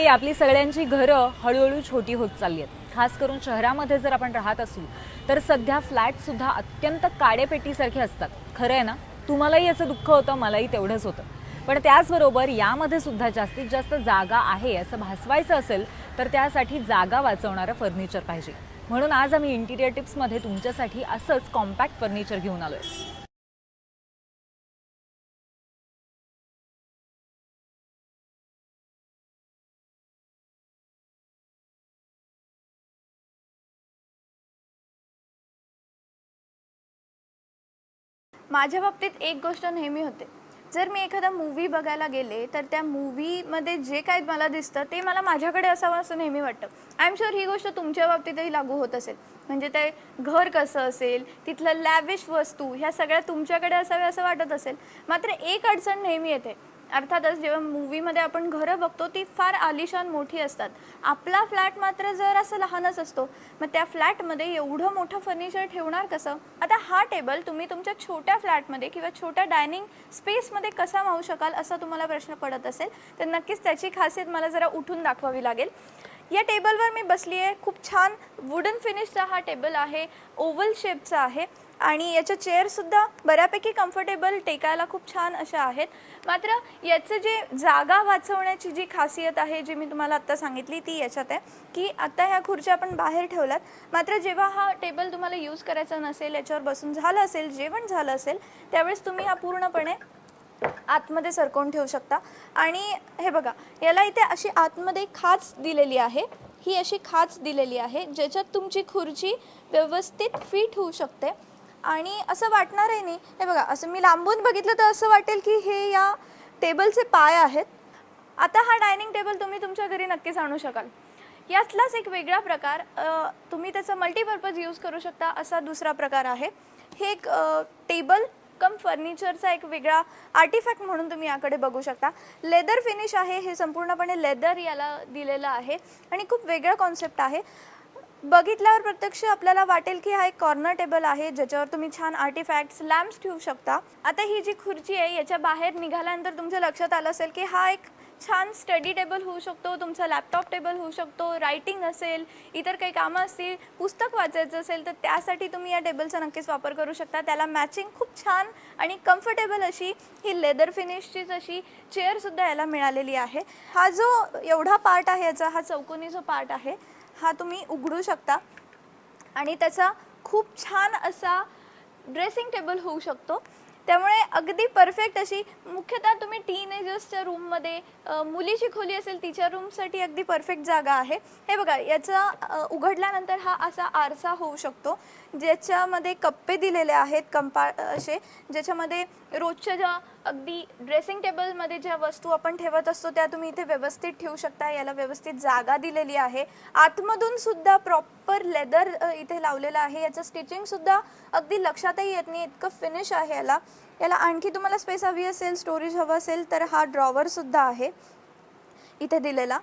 आपली सगळ्यांची घरं हळूहळू छोटी होत चालली आहेत। खास करून शहरामध्ये जर आपण राहत असू तर सध्या फ्लॅट सुद्धा अत्यंत काडेपेटीसारखे असतात। खरं आहे ना? तुम्हालाही याचं दुःख होतं, मलाही तेवढंच होतं। पण त्याचबरोबर यामध्ये सुद्धा जास्तीत जास्त जागा आहे असं भासवायचं असेल तर त्यासाठी जागा वाचवणारं फर्निचर पाहिजे। म्हणून आज आम्ही इंटिरियर टिप्समध्ये तुमच्यासाठी असंच कॉम्पॅक्ट फर्निचर घेऊन आलोय। माझ्या बाबतीत एक गोष्ट नेहमी होते, जर मी एखादा मूवी बघायला गेले तर त्या मूवीमध्ये जे काही मला दिसतं ते मला माझ्याकडे असावं असं नेहमी वाटतं। आय एम शुअर ही गोष्ट तुमच्या बाबतीतही लागू होत असेल। म्हणजे ते घर कसं असेल, तिथलं लॅविश वस्तू ह्या सगळ्या तुमच्याकडे असाव्या असं वाटत असेल। मात्र एक अडचण नेहमी येते, अर्थातच जेव्हा मूवीमध्ये आपण घरं बघतो ती फार आलिशान मोठी असतात, आपला फ्लॅट मात्र जर असं लहानच असतो। मग त्या फ्लॅटमध्ये एवढं मोठं फर्निचर ठेवणार कसं? आता हा टेबल तुम्ही तुमच्या छोट्या फ्लॅटमध्ये किंवा छोट्या डायनिंग स्पेसमध्ये कसा मावू शकाल असा तुम्हाला प्रश्न पडत असेल तर नक्कीच त्याची खासियत मला जरा उठून दाखवावी लागेल। या टेबलवर मी बसली आहे, खूप छान वुडन फिनिशचा हा टेबल आहे, ओव्हल शेपचा आहे आणि याच्या चेअरसुद्धा बऱ्यापैकी कम्फर्टेबल, टेकायला खूप छान अशा आहेत। मात्र याचं जे जागा वाचवण्याची जी खासियत आहे जी मी तुम्हाला आत्ता सांगितली ती याच्यात आहे की आता ह्या खुर्च्या आपण बाहेर ठेवल्यात, मात्र जेव्हा हा टेबल तुम्हाला यूज करायचा नसेल, याच्यावर बसून झालं असेल, जेवण झालं असेल, त्यावेळेस तुम्ही हा पूर्णपणे आतमध्ये सरकवून ठेवू शकता। आणि हे बघा, याला इथे अशी आतमध्ये खाच दिलेली आहे, ही अशी खाच दिलेली आहे ज्याच्यात तुमची खुर्ची व्यवस्थित फिट होऊ शकते आणि असं वाटणारही नाही। हे बघा, असं मी लांबून बघितलं तर असं वाटेल की हे या टेबलचे पाय आहेत। आता हा डायनिंग टेबल तुम्ही तुमच्या घरी नक्कीच आणू शकाल। यातलाच एक वेगळा प्रकार, तुम्ही त्याचा मल्टीपर्पज यूज करू शकता असा दुसरा प्रकार आहे। हे एक टेबल कम फर्निचरचा एक वेगळा आर्टिफॅक्ट म्हणून तुम्ही याकडे बघू शकता। लेदर फिनिश आहे, हे संपूर्णपणे लेदर याला दिलेलं आहे आणि खूप वेगळा कॉन्सेप्ट आहे। बघितल्यावर प्रत्यक्ष आपल्याला वाटेल की हा एक कॉर्नर टेबल आहे ज्याच्यावर तुम्ही छान आर्टिफॅक्ट्स, लॅम्प्स ठेवू शकता। आता ही जी खुर्ची आहे याच्या बाहेर निघाल्यानंतर तुमच्या लक्षात आलं असेल की हा एक छान स्टडी टेबल होऊ शकतो, तुमचा लॅपटॉप टेबल होऊ शकतो, रायटिंग असेल, इतर काही कामं असतील, पुस्तक वाचायचं असेल तर त्यासाठी तुम्ही या टेबलचा नक्कीच वापर करू शकता। त्याला मॅचिंग खूप छान आणि कम्फर्टेबल अशी ही लेदर फिनिशचीच अशी चेअरसुद्धा याला मिळालेली आहे। हा जो एवढा पार्ट आहे याचा, हा चौकोनी जो पार्ट आहे हा तुम्ही उघडू शकता आणि त्याचा खूप छान असा ड्रेसिंग टेबल होऊ शकतो। त्यामुळे अगदी परफेक्ट अशी, मुख्यतः तुम्ही टीनेजर्सच्या रूममध्ये, मुलीची खोली असेल तिच्या रूमसाठी अगदी परफेक्ट जागा आहे। हे बघा, याचा उघडल्यानंतर हा असा आरसा होऊ शकतो ज्याच्यामध्ये कप्पे दिलेले आहेत, असे, ज्याच्यामध्ये रोजच्या ज्या अगदी ड्रेसिंग टेबलमध्ये ज्या वस्तू आपण ठेवत असतो त्या तुम्ही इथे व्यवस्थित ठेवू शकता। याला व्यवस्थित जागा दिलेली आहे। आतमधून सुद्धा प्रॉपर लेदर इथे लावलेलं आहे, याचं स्टिचिंगसुद्धा अगदी लक्षातही येत नाही, इतकं फिनिश आहे याला। याला आणखी तुम्हाला स्पेस हवी असेल, स्टोरेज हवं असेल तर हा ड्रॉवरसुद्धा आहे इथे दिलेला।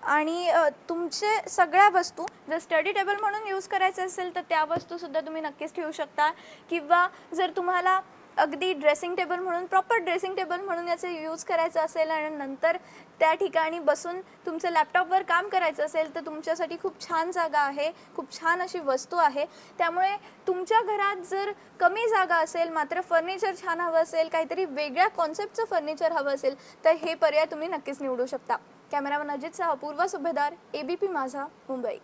आणि तुमचे सगळ्या वस्तू जर स्टडी टेबल म्हणून यूज करायचे असेल तर त्या वस्तूसुद्धा तुम्ही नक्कीच ठेवू शकता, किंवा जर तुम्हाला अगदी ड्रेसिंग टेबल म्हणून, प्रॉपर ड्रेसिंग टेबल म्हणून याचे यूज करायचं असेल आणि नंतर त्या ठिकाणी बसून तुमचं लॅपटॉपवर काम करायचं असेल तर तुमच्यासाठी खूप छान जागा आहे, खूप छान अशी वस्तू आहे। त्यामुळे तुमच्या घरात जर कमी जागा असेल मात्र फर्निचर छान हवं असेल, काहीतरी वेगळ्या कॉन्सेप्टचं फर्निचर हवं असेल तर हे पर्याय तुम्ही नक्कीच निवडू शकता। कॅमेरामन अजितसह अपूर्वा सुभेदार, ABP माझा, मुंबई।